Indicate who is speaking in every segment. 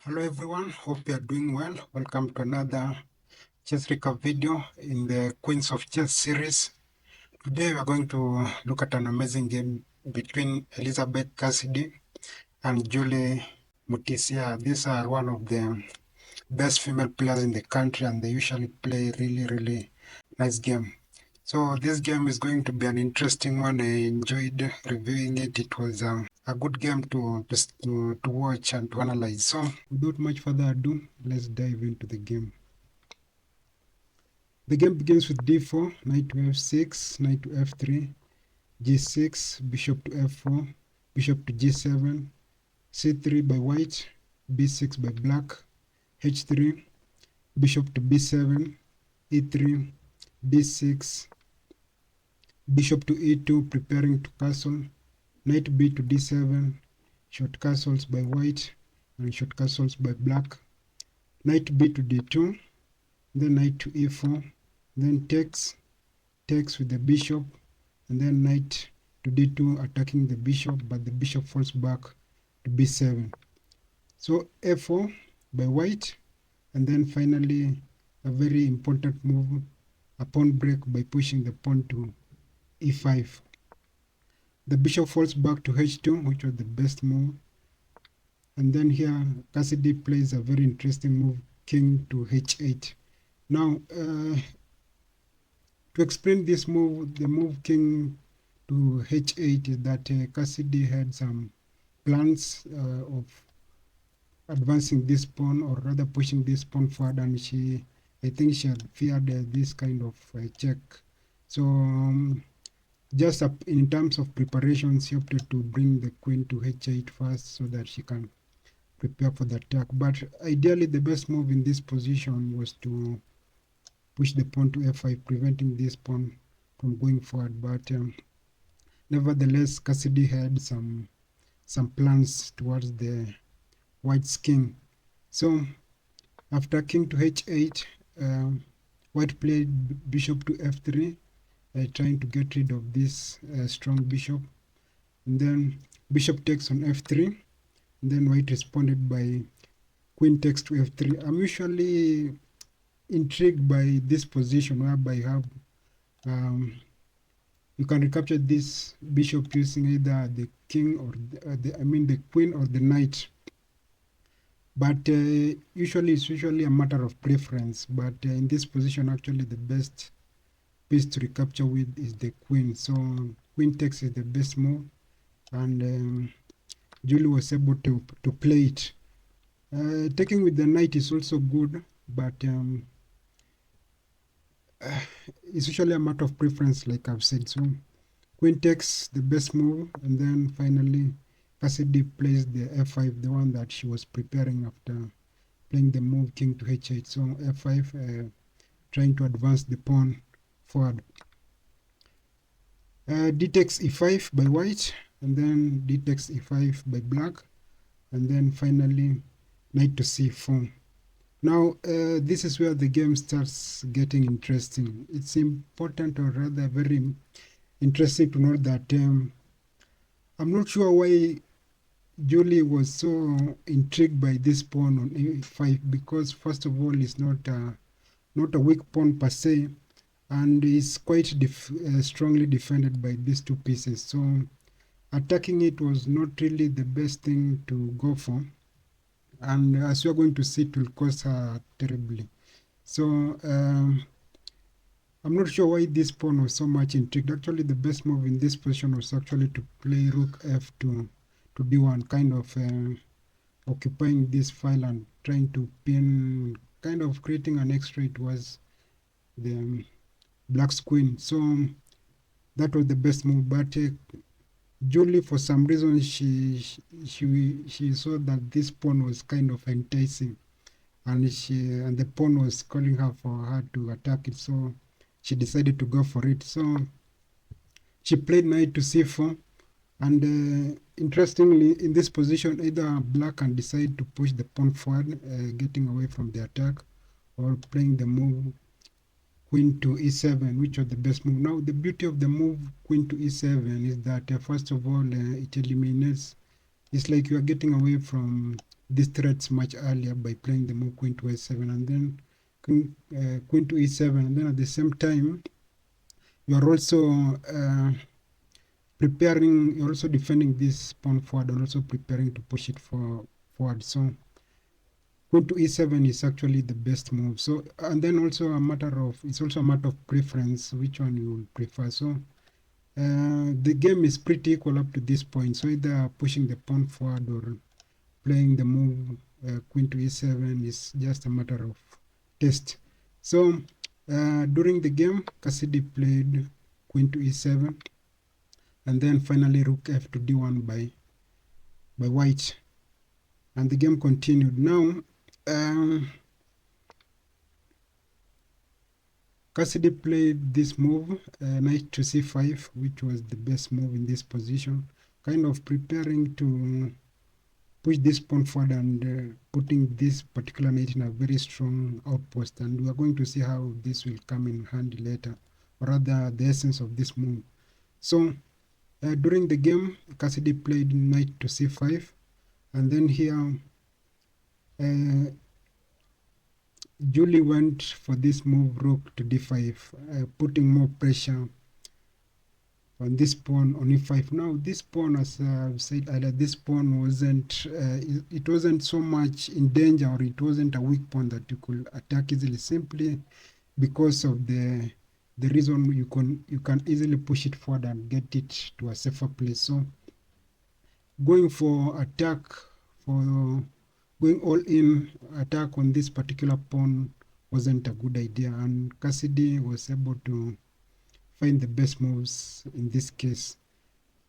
Speaker 1: Hello everyone, hope you are doing well. Welcome to another chess recap video in the Queens of Chess series. Today we are going to look at an amazing game between Elizabeth Cassidy and Jully Mutisya. These are one of the best female players in the country and they usually play really nice game. So this game is going to be an interesting one. I enjoyed reviewing it. It was a good game to watch and to analyze. So without much further ado, let's dive into the game. The game begins with d4, knight to f6, knight to f3, g6, bishop to f4, bishop to g7, c3 by white, b6 by black, h3, bishop to b7, e3, d6, bishop to e2, preparing to castle, knight b to d7, short castles by white and short castles by black, knight b to d2, then knight to e4, then takes with the bishop, and then knight to d2 attacking the bishop, but the bishop falls back to b7. So f4 by white, and then finally a very important move, a pawn break by pushing the pawn to e5. The bishop falls back to h2, which was the best move. And then here Cassidy plays a very interesting move, king to h8. Now, to explain this move, the move king to h8 is that Cassidy had some plans of advancing this pawn, or rather pushing this pawn forward, and I think she had feared this kind of check. So just in terms of preparation, she opted to bring the queen to h8 first so that she can prepare for the attack. But ideally, the best move in this position was to push the pawn to f5, preventing this pawn from going forward. But nevertheless, Cassidy had some plans towards the white's king. So after king to h8, white played bishop to f3, trying to get rid of this strong bishop. And then bishop takes on f3. And then white responded by queen takes to f3. I'm usually intrigued by this position whereby you have you can recapture this bishop using either the king or the queen or the knight. But usually it's a matter of preference. But in this position, actually the best piece to recapture with is the queen. So queen takes is the best move, and Jully was able to play it. Taking with the knight is also good, but it's usually a matter of preference, like I've said. So queen takes the best move, and then finally Cassidy plays the f5, the one that she was preparing after playing the move king to h8. So f5, trying to advance the pawn forward. D takes e5 by white, and then d takes e5 by black, and then finally knight to c4. Now, this is where the game starts getting interesting. It's important, or rather very interesting, to note that I'm not sure why Jully was so intrigued by this pawn on a5, because first of all, it's not a weak pawn per se, and is quite strongly defended by these two pieces. So attacking it was not really the best thing to go for, and as you're going to see, it will cost her terribly. So I'm not sure why this pawn was so much intrigued. Actually, the best move in this position was actually to play rook f2 to d1, kind of occupying this file and trying to pin, kind of creating an extra towards the black's queen. So that was the best move. But Jully, for some reason, she saw that this pawn was kind of enticing, and the pawn was calling her for her to attack it. So she decided to go for it. So she played knight to c4, and interestingly, in this position, either black can decide to push the pawn forward, getting away from the attack, or playing the move queen to e7, which was the best move. Now, the beauty of the move queen to e7 is that first of all, it eliminates, it's like you are getting away from these threats much earlier by playing the move queen to a7 and then queen to e7, and then at the same time you are also preparing, you're also defending this pawn forward and also preparing to push it forward. So queen to e7 is actually the best move. So, and then also a matter of, it's also a matter of preference, which one you will prefer. So the game is pretty equal up to this point. So either pushing the pawn forward or playing the move queen to e7 is just a matter of taste. So during the game, Cassidy played queen to e7, and then finally rook f to d1 by white, and the game continued. Now Cassidy played this move, knight to c5, which was the best move in this position, kind of preparing to push this pawn forward and putting this particular knight in a very strong outpost, and we are going to see how this will come in handy later, or rather the essence of this move. So during the game, Cassidy played knight to c5, and then here Jully went for this move rook to d5, putting more pressure on this pawn on e5. Now this pawn, as I've said earlier, this pawn wasn't it wasn't so much in danger, or it wasn't a weak pawn that you could attack easily, simply because of the reason you can easily push it forward and get it to a safer place. So going for attack, for going all in attack on this particular pawn wasn't a good idea, and Cassidy was able to find the best moves in this case.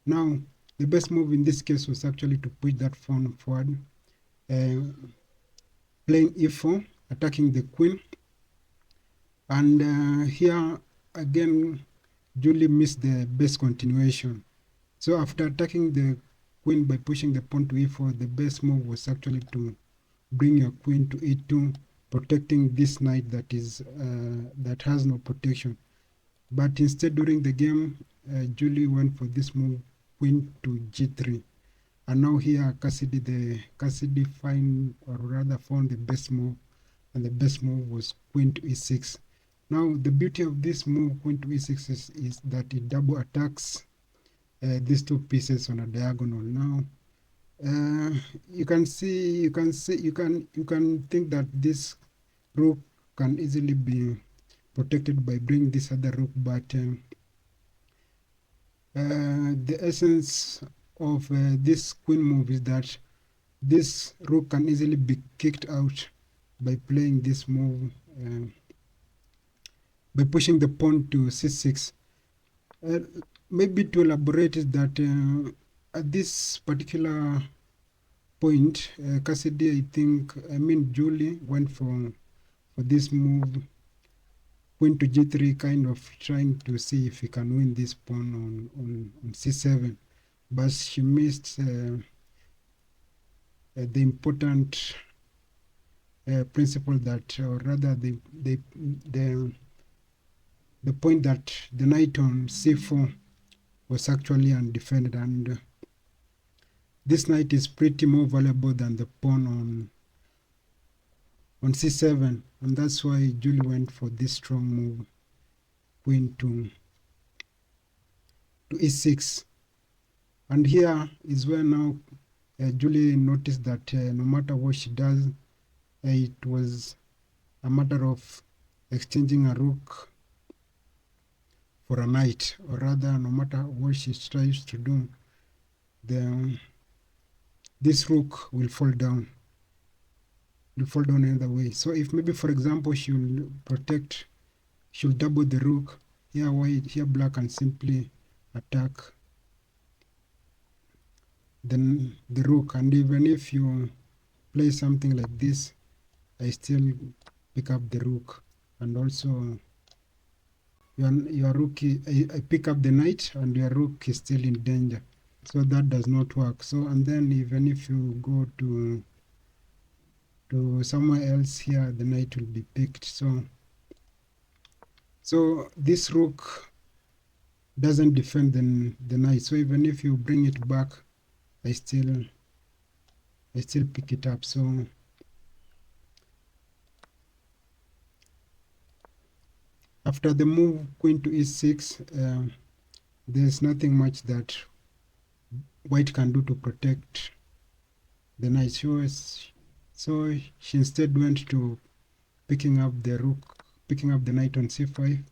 Speaker 1: Now the best move in this case was actually to push that pawn forward, playing e4, attacking the queen, and here again Jully missed the best continuation. So after attacking the queen by pushing the pawn to e4, the best move was actually to bring your queen to e2, protecting this knight that is that has no protection. But instead, during the game, Jully went for this move, queen to g3, and now here Cassidy found the best move, and the best move was queen to e6. Now the beauty of this move, queen to e6, is that it double attacks these two pieces on a diagonal. Now you can think that this rook can easily be protected by bringing this other rook, but the essence of this queen move is that this rook can easily be kicked out by playing this move, by pushing the pawn to c6. Maybe to elaborate is that at this particular point, Cassidy, Jully went for this move, queen to g3, kind of trying to see if he can win this pawn on c7, but she missed the important principle that, or rather the point that the knight on c4 was actually undefended, and this knight is pretty more valuable than the pawn on c7, and that's why Jully went for this strong move, queen to e6. And here is where now Jully noticed that no matter what she does, it was a matter of exchanging a rook for a knight, or rather, no matter what she tries to do, this rook will fall down. Another way. So if maybe, for example, she'll double the rook, here black can simply attack then the rook, and even if you play something like this, I still pick up the rook, and also your rook, I pick up the knight, and your rook is still in danger. So that does not work. So, and then even if you go to somewhere else, here the knight will be picked. So this rook doesn't defend the knight. So even if you bring it back, I still I still pick it up. So after the move queen to e6, there's nothing much that white can do to protect the knight. So she instead went to picking up the rook, picking up the knight on c5,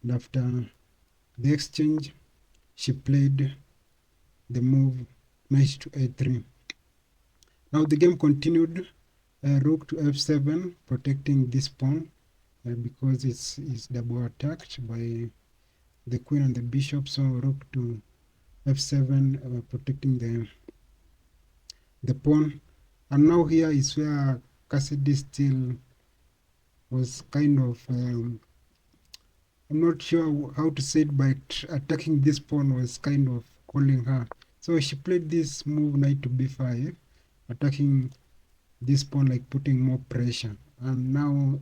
Speaker 1: and after the exchange, she played the move knight to a3. Now the game continued, rook to f7, protecting this pawn because it's double attacked by the queen and the bishop. So rook to f7, protecting the pawn. And now here is where Cassidy still was kind of I'm not sure how to say it, but attacking this pawn was kind of calling her. So she played this move knight to b5, attacking this pawn, like putting more pressure. And now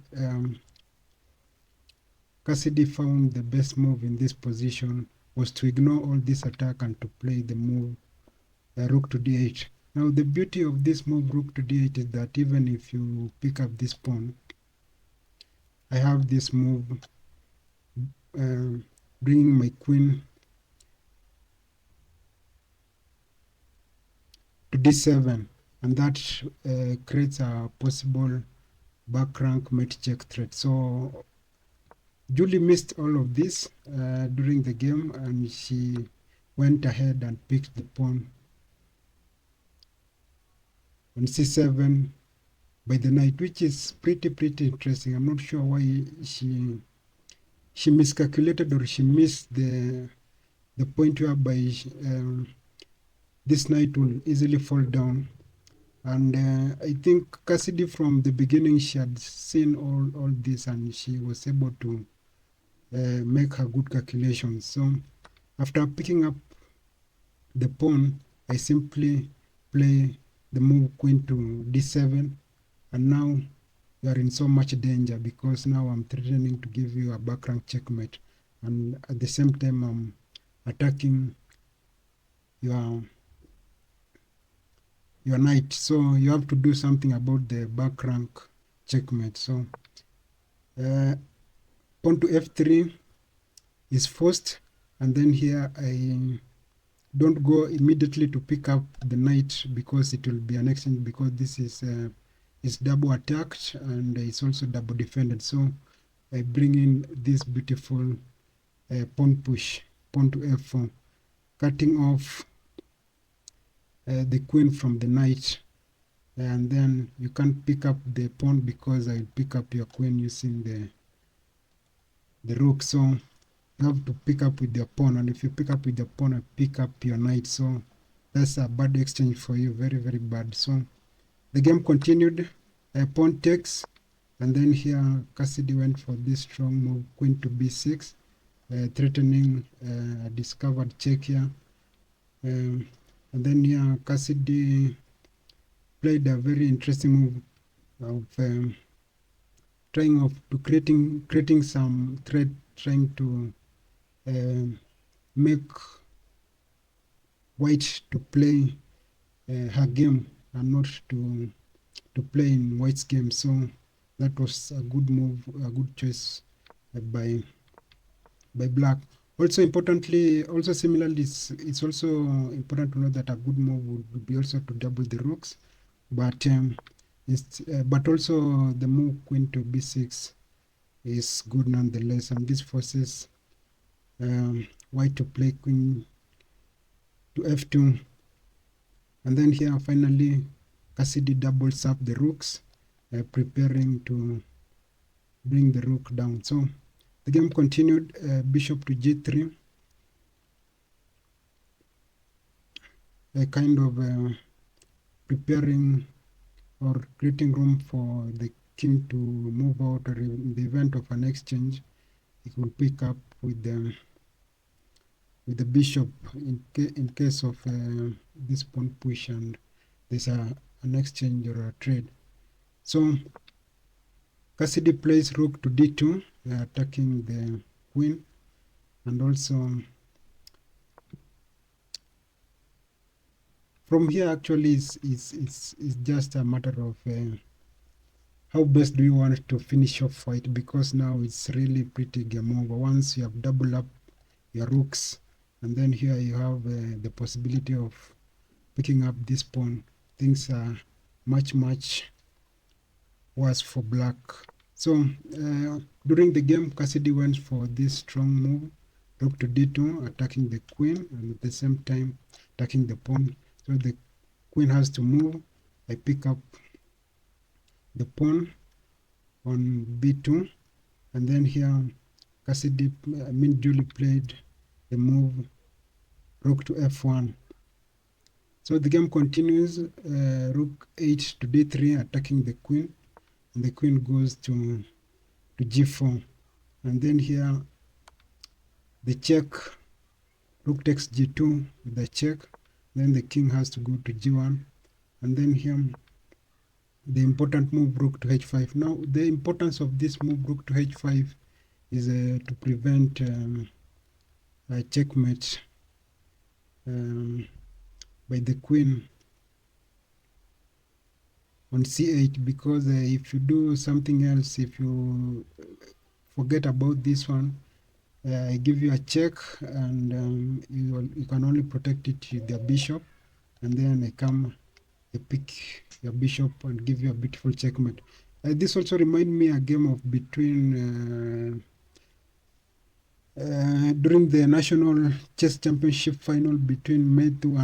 Speaker 1: Cassidy found the best move in this position was to ignore all this attack and to play the move rook to d8. Now the beauty of this move rook to d8 is that even if you pick up this pawn, I have this move bringing my queen to d7, and that creates a possible back rank mate check threat. So Jully missed all of this during the game, and she went ahead and picked the pawn on c7 by the knight, which is pretty interesting. I'm not sure why she miscalculated or she missed the point whereby this knight will easily fall down. And I think Cassidy from the beginning, she had seen all this, and she was able to make her good calculations. So after picking up the pawn, I simply play the move queen to d7, and now you are in so much danger because now I'm threatening to give you a back rank checkmate, and at the same time I'm attacking your knight. So you have to do something about the back rank checkmate. So pawn to f3 is forced, and then here I don't go immediately to pick up the knight because it will be an exchange, because this is double attacked and it's also double defended. So I bring in this beautiful pawn push, pawn to f4, cutting off the queen from the knight, and then you can't pick up the pawn because I pick up your queen using the rook. So you have to pick up with the pawn, and if you pick up with the pawn, I pick up your knight. So that's a bad exchange for you, very bad. So the game continued, pawn takes, and then here Cassidy went for this strong move, queen to b6, threatening a discovered check here. And then here Cassidy played a very interesting move of creating some threat, trying to make white to play her game and not to play in white's game. So that was a good move, a good choice by black. Also importantly, also similarly, it's also important to know that a good move would be also to double the rooks, but also the move queen to b6 is good nonetheless, and this forces white to play queen to f2, and then here finally Cassidy doubles up the rooks, preparing to bring the rook down. So the game continued, bishop to g3, kind of preparing or creating room for the king to move out, or in the event of an exchange, he could pick up with the bishop in case of this pawn push and there's an exchange or a trade. So Cassidy plays rook to d2, attacking the queen, and also from here actually is just a matter of how best do you want to finish off white, because now it's really pretty game over. Once you have doubled up your rooks, and then here you have the possibility of picking up this pawn, things are much worse for black. So during the game, Cassidy went for this strong move, rook to d2, attacking the queen, and at the same time attacking the pawn. So the queen has to move. I pick up the pawn on b2, and then here Cassidy, Jully played the move rook to f1. So the game continues, rook 8 to d3, attacking the queen, and the queen goes to g4. And then here the check, rook takes g2 with the check, then the king has to go to g1, and then here the important move rook to h5. Now the importance of this move rook to h5 is to prevent a checkmate by the queen on c8, because if you do something else, if you forget about this one, I give you a check, and you can only protect it with the bishop, and then I pick your bishop and give you a beautiful checkmate. This also reminds me a game of between during the national chess championship final between Methu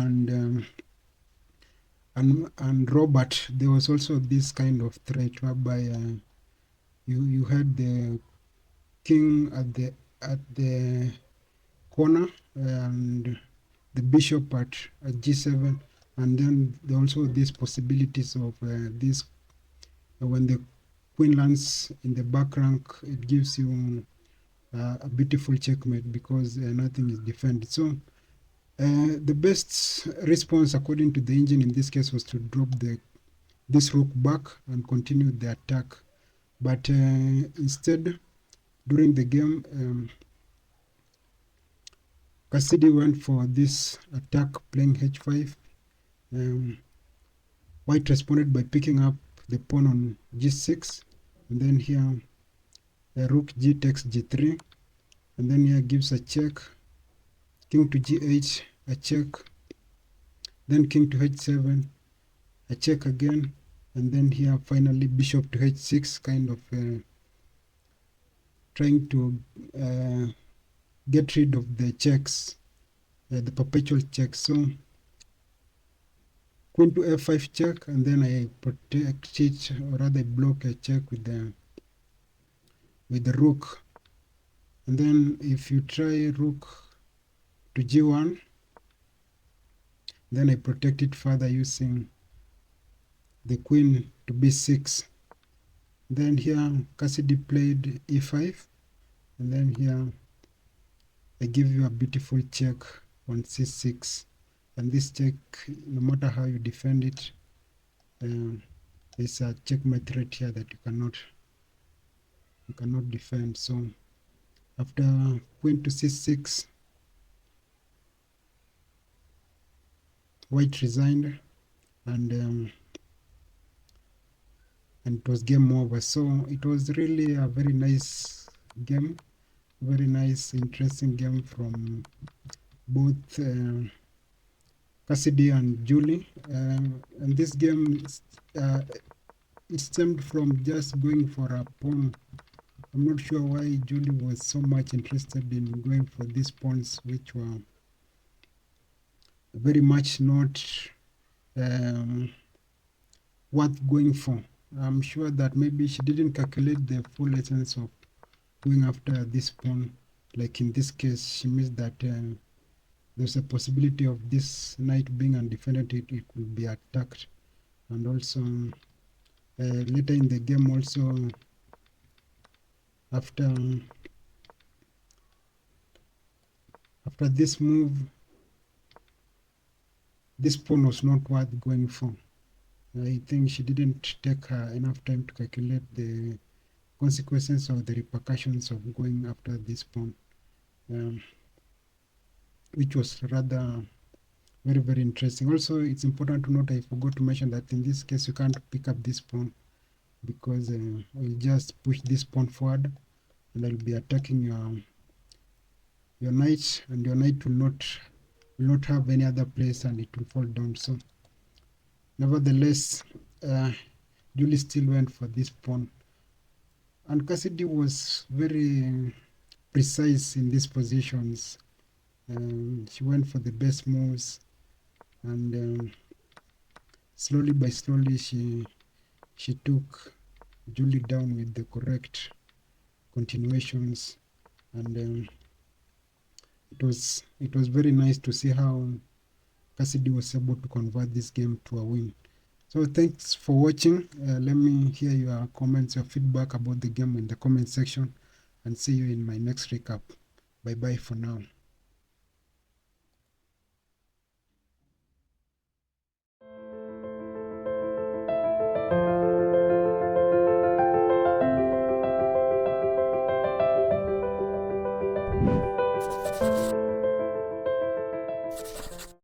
Speaker 1: and Robert. There was also this kind of threat whereby you had the king at the corner and the bishop at g7, and then there also these possibilities of this when the queen lands in the back rank, it gives you a beautiful checkmate because nothing is defended. So the best response according to the engine in this case was to drop this rook back and continue the attack, but instead during the game Cassidy went for this attack playing h5. White responded by picking up the pawn on g6, and then here rook g takes g3, and then here gives a check, king to g8, a check, then king to h7, a check again, and then here finally bishop to h6, kind of trying to get rid of the checks, the perpetual checks. So queen to f5 check, and then I protect it, or rather block a check with the rook. And then if you try rook to g1, then I protect it further using the queen to b6. Then here Cassidy played e5, and then here I give you a beautiful check on c6, and this check, no matter how you defend it, there's a checkmate threat here that you cannot defend. So after queen to c6, white resigned, and it was game over. So it was really a very nice game, very nice, interesting game from both Cassidy and Jully. And this game, it stemmed from just going for a pawn. I'm not sure why Jully was so much interested in going for these pawns, which were very much not worth going for. I'm sure that maybe she didn't calculate the full essence of going after this pawn. Like in this case, she missed that there's a possibility of this knight being undefended, it could be attacked. And also later in the game also, after this move, this pawn was not worth going for. I think she didn't take enough time to calculate the consequences or the repercussions of going after this pawn, which was rather Very, very interesting. Also, it's important to note, I forgot to mention that in this case you can't pick up this pawn, because we'll just push this pawn forward and I'll be attacking your knight, and your knight will not have any other place and it will fall down. So nevertheless, Jully still went for this pawn, and Cassidy was very precise in these positions. She went for the best moves, and slowly by slowly she took Jully down with the correct continuations, and it was very nice to see how Cassidy was able to convert this game to a win. So thanks for watching. Let me hear your comments, your feedback about the game in the comment section, and see you in my next recap. Bye bye for now.